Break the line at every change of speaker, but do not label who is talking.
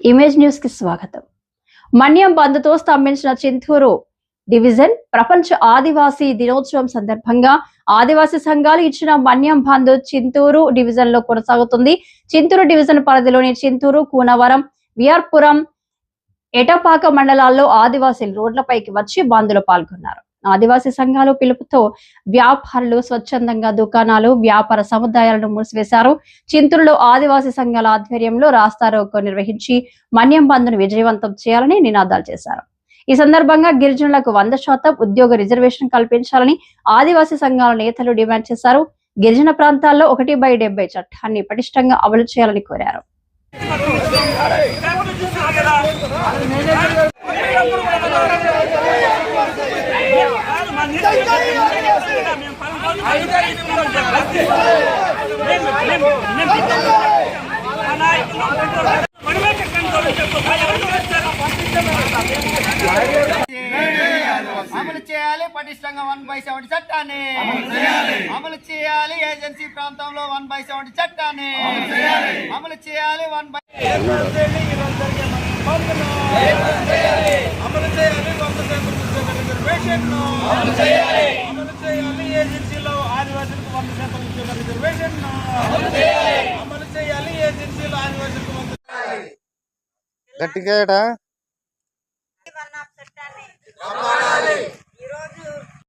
Image news కి స్వాగతం. మన్యం బంద్తో స్తంభించిన Chintur division ప్రపంచ ఆదివాసీ దినోత్సవం సందర్భంగా ఆదివాసీ సంఘాలు ఇచ్చిన మన్యం బంద్ చింతూరు డివిజన్ లో కొనసాగుతుంది. చింతూరు డివిజన్ పరిధిలోని చింతూరు, కూనవరం, విఆర్పురం, ఎటపాక మండలాల్లో ఆదివాసీలు రోడ్లపైకి వచ్చి బంద్లో పాల్గొన్నారు. ఆదివాసీ సంఘాలు పిలుపుతో వ్యాపారులు స్వచ్ఛందంగా దుకాణాలు, వ్యాపార సముదాయాలను మూసివేశారు. చింతూరులో ఆదివాసీ సంఘాల ఆధ్వర్యంలో రాస్తారోకో నిర్వహించి మన్యం బంద్ను విజయవంతం చేయాలని నినాదాలు చేశారు. ఈ సందర్భంగా గిరిజనులకు 100% ఉద్యోగ రిజర్వేషన్ కల్పించాలని ఆదివాసీ సంఘాల నేతలు డిమాండ్ చేశారు. గిరిజన ప్రాంతాల్లో 1/70 చట్టాన్ని పటిష్టంగా అమలు చేయాలని కోరారు.
అమలు చేయాలి పటిష్టంగా 1/70 చట్టాన్ని అమలు చేయాలి. ఏజెన్సీ ప్రాంతంలో 1/70 చట్టాన్ని అమలు చేయాలి. ఏజెన్సీలో ఆదివాసులకు 100% ఉద్యోగ రిజర్వేషన్ అమలు చేయాలి. ఏజెన్సీలో ఆదివాసులకు
గట్టిగా